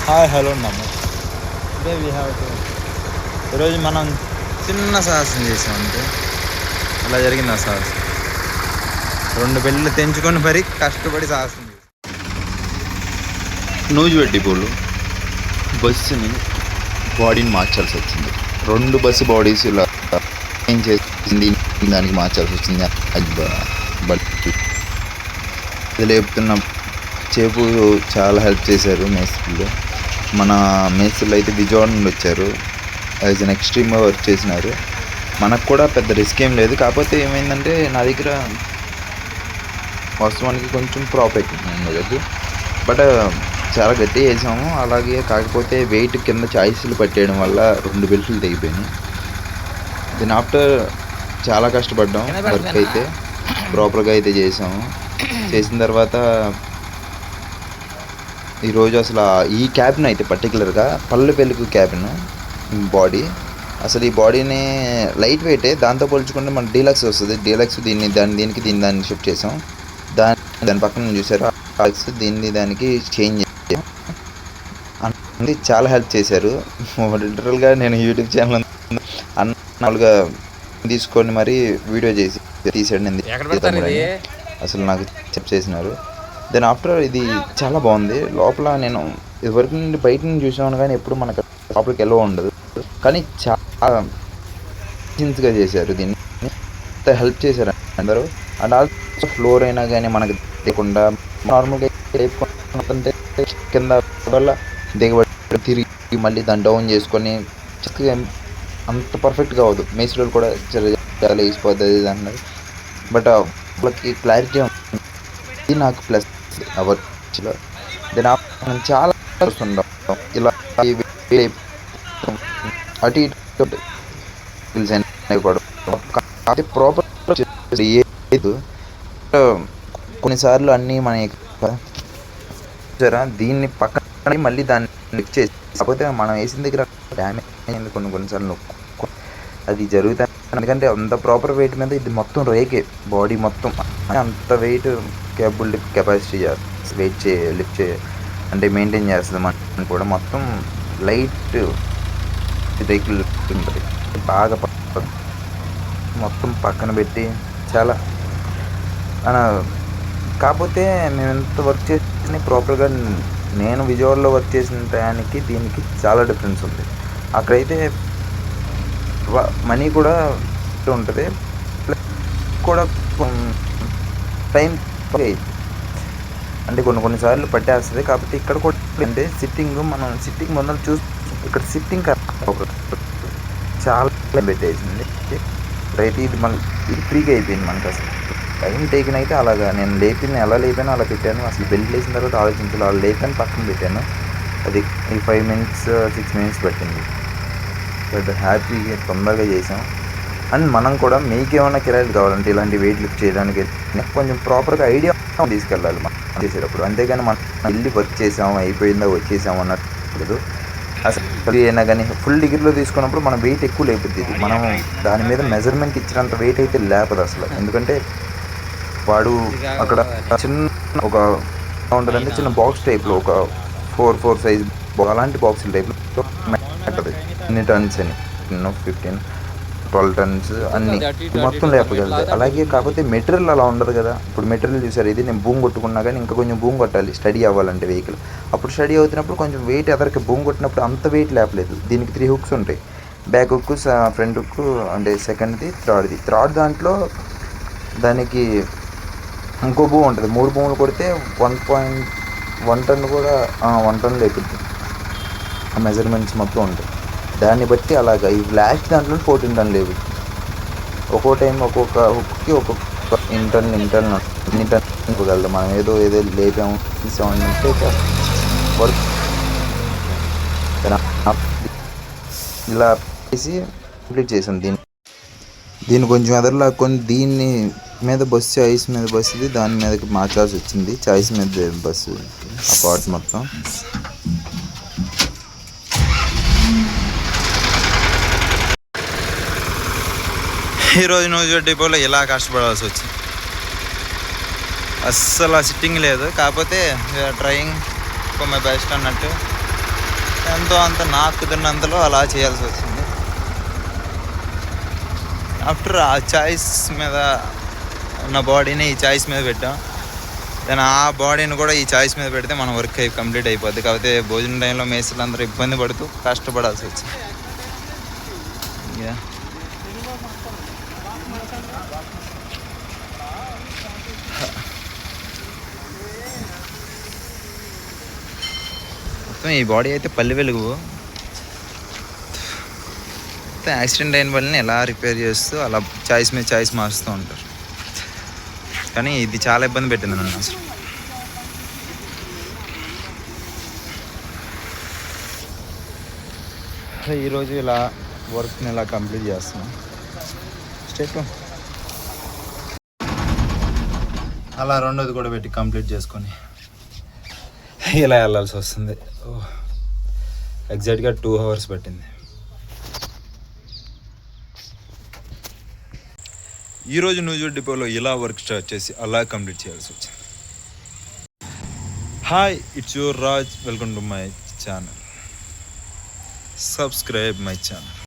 Hi hello నమస్తే. Today we have to ఈరోజు మనం చిన్న సాహసం చేసాం అంతే. అలా జరిగింది ఆ సాహసం. 2 పెళ్ళిళ్ళు తెంచుకొని మరీ కష్టపడి సాహసం చేసాం. నూజివెడ్డిపోలు బస్సుని బాడీని మార్చాల్సి వచ్చింది. 2 బస్సు బాడీస్ ఇలా ఏం చేసింది దానికి మార్చాల్సి వచ్చింది. అది లేపుతున్న చేపు చాలా హెల్ప్ చేశారు మేస్త్రులు. మన మేస్త్రులు అయితే విజయవాడ నుండి వచ్చారు. యాజ్ అన్ ఎక్స్ట్రీమ్గా వర్క్ చేసినారు. మనకు కూడా పెద్ద రిస్క్ ఏం లేదు. కాకపోతే ఏమైందంటే నా దగ్గర వాస్తవానికి కొంచెం ప్రాప్ ఎక్కింది. బట్ చాలా గట్టిగా వేసాము. అలాగే కాకపోతే వెయిట్ కింద చాయిస్లు పట్టేయడం వల్ల 2 బెల్ట్లు తెగిపోయినాయి. దీని ఆఫ్టర్ చాలా కష్టపడ్డాం. వర్క్ అయితే ప్రాపర్గా అయితే చేసాము. చేసిన తర్వాత ఈరోజు అసలు ఈ క్యాబిన్ అయితే పర్టికులర్గా పళ్ళు పెళ్ళికి క్యాబిన్ బాడీ అసలు ఈ బాడీని లైట్ వెయిటే. దాంతో పోల్చుకుంటే మన డీలక్స్ వస్తుంది. డీలక్స్ దీన్ని షిఫ్ట్ చేసాం. దాని పక్కన చూసారు డీలక్స్ దానికి చేంజ్ చేసాం. అన్నీ చాలా హెల్ప్ చేశారు. లిటరల్గా నేను యూట్యూబ్ ఛానల్ అన్నగా తీసుకొని మరీ వీడియో చేసి తీసాడు. అసలు నాకు చెప్ చేసినారు. దెన్ ఆఫ్టర్ ఇది చాలా బాగుంది. లోపల నేను ఇదివరకు నుండి బయట నుంచి చూసాను కానీ ఎప్పుడు మనకు లోపలికి ఎలా ఉండదు. కానీ చాలా గా చేశారు. దీన్ని హెల్ప్ చేశారు అందరూ. అండ్ ఆల్సో ఫ్లోర్ అయినా కానీ మనకు లేకుండా నార్మల్గా కింద వల్ల దిగబడి తిరిగి మళ్ళీ దాన్ని డౌన్ చేసుకొని అంత పర్ఫెక్ట్గా అవ్వదు. మేస్త్రీలు కూడా చాలా వేసిపోతుంది అన్నారు. బట్ వాళ్ళకి క్లారిటీ ఇది నాకు ప్లస్ అవ్వచ్చు. దెన్ చాలా చూస్తుంటాం ఇలా అటు ఇటు ప్రాపర్ కొన్నిసార్లు అన్నీ మన దీన్ని పక్కన మళ్ళీ దాన్ని లిఫ్ట్ చేసి కాకపోతే మనం వేసిన దగ్గర డ్యామేజ్ అయింది కొన్నిసార్లు. అది జరుగుతుంది ఎందుకంటే అంత ప్రాపర్ వెయిట్ మీద ఇది మొత్తం రేకే బాడీ మొత్తం అంత వెయిట్ కెపాసిటీ వెయిట్ లిఫ్ట్ అంటే మెయింటైన్ చేస్తుంది. మనం కూడా మొత్తం లైట్ వెహికల్ ఉంటుంది. బాగా మొత్తం పక్కన పెట్టి చాలా కాకపోతే మేము ఎంత వర్క్ చేసి ప్రాపర్గా నేను విజయవాడలో వర్క్ చేసిన టయానికి దీనికి చాలా డిఫరెన్స్ ఉంది. అక్కడైతే మనీ కూడా ఉంటుంది కూడా టైం అంటే కొన్నిసార్లు పట్టేస్తుంది. కాకపోతే ఇక్కడ కూడా అంటే మనం సిట్టింగ్ ముందర ఇక్కడ సిట్టింగ్ చాలా పెట్టేసింది. అయితే ఇది ఫ్రీగా అయిపోయింది మనకు. అసలు టైం టేకిన్ అయితే అలాగా నేను ఎలా లేపాను అలా పెట్టాను. అసలు బెల్ట్ వేసిన తర్వాత ఆలోచించాలి. అలా లేపాను పక్కన పెట్టాను. అది 5 మినిట్స్ 6 మినిట్స్ పట్టింది. బట్ హ్యాపీగా తొందరగా చేసాం. అండ్ మనం కూడా మీకేమైనా కిరాయిలు కావాలంటే ఇలాంటి వెయిట్ లిఫ్ట్ చేయడానికి కొంచెం ప్రాపర్గా ఐడియా తీసుకెళ్ళాలి మనం చేసేటప్పుడు. అంతేగాని మనం వెళ్ళి వర్క్ చేసాము అయిపోయిందా వచ్చేసాము అన్నట్టు. అసలు అయినా కానీ ఫుల్ డిగ్రీలో తీసుకున్నప్పుడు మనం వెయిట్ ఎక్కువ లేపుద్ది. మనం దాని మీద మెజర్మెంట్ ఇచ్చినంత వెయిట్ అయితే లేపదు అసలు. ఎందుకంటే వాడు అక్కడ చిన్న ఒక ఉంటుందంటే చిన్న బాక్స్ టైప్లో ఒక 4 సైజ్ అలాంటి బాక్సుల టైప్లో ఉంటుంది. ఎన్ని టన్స్ అని 15 12 టన్స్ అన్నీ మొత్తం లేపగలుగుతాయి. అలాగే కాకపోతే మెటీరియల్ అలా ఉండదు కదా. ఇప్పుడు మెటీరియల్ చూసారు, ఇది నేను భూమి కొట్టుకున్నా కానీ ఇంకా కొంచెం భూమి కొట్టాలి స్టడీ అవ్వాలంటే వెహికల్. అప్పుడు స్టడీ అవుతున్నప్పుడు కొంచెం వెయిట్ ఎదరికి భూమి కొట్టినప్పుడు అంత వెయిట్ లేపలేదు. దీనికి 3 హుక్స్ ఉంటాయి. బ్యాక్ హుక్, ఫ్రంట్ హుక్ అంటే సెకండ్ది, థర్డ్ దాంట్లో దానికి ఇంకో భూమి ఉంటుంది. 3 భూములు కొడితే 1.1 టన్ కూడా 1 టన్ లేపుద్ది. ఆ మెజర్మెంట్స్ మొత్తం ఉంటాయి. దాన్ని బట్టి అలాగా ఈ లాస్ట్ దాంట్లో 14 టన్ లేవు. ఒక్కో టైం ఒక్కొక్క హుక్కి ఒక్కొక్క ఇంటర్న్ ఇవ్వగలదు. మనం ఏదో లేపాము తీసామంటే వర్క్ ఇలా చేసి కంప్లీట్ చేసాం. దీన్ని కొంచెం ఎదరలాక్కొని దీన్ని మీద బస్సు చాయిస్ మీద బస్సుది దాని మీదకి మార్చాల్సి వచ్చింది. చాయిస్ మీద బస్సు ఆ పార్ట్స్ మొత్తం. ఈరోజు నూజివీడు డిపోలో ఇలా కష్టపడాల్సి వచ్చింది. అస్సలు సిట్టింగ్ లేదు. కాకపోతే ట్రయింగ్ ఫర్ మై బెస్ట్ అన్నట్టు ఎంతో అంత నాకు కుదిరినంతలో అలా చేయాల్సి వచ్చింది. ఆఫ్టర్ ఆ చాయిస్ మీద ఉన్న బాడీని ఈ చాయిస్ మీద పెట్టాం. దెన్ ఆ బాడీని కూడా ఈ చాయిస్ మీద పెడితే మన వర్క్ కంప్లీట్ అయిపోద్ది. కాకపోతే భోజనం టైంలో మేస్త్రీలు అందరూ ఇబ్బంది పడుతూ కష్టపడాల్సి వచ్చింది. మొత్తం ఈ బాడీ అయితే పల్లె వెలుగు. యాక్సిడెంట్ అయిన వాళ్ళని ఎలా రిపేర్ చేస్తూ అలా చాయిస్ మీద చాయిస్ మారుస్తూ ఉంటారు. కానీ ఇది చాలా ఇబ్బంది పెట్టింది నన్ను అసలు. ఈరోజు ఇలా వర్క్ని ఇలా కంప్లీట్ చేస్తున్నాం. స్టెప్ అలా రెండోది కూడా పెట్టి కంప్లీట్ చేసుకొని ఇలా వెళ్ళాల్సి వస్తుంది. ఎగ్జాక్ట్గా 2 hours పట్టింది. ఈరోజు న్యూజర్ డిపోలో ఇలా వర్క్ స్టార్ట్ చేసి అలా కంప్లీట్ చేయాల్సి వచ్చింది. Hi, it's your Raj. Welcome to my channel. Subscribe my channel.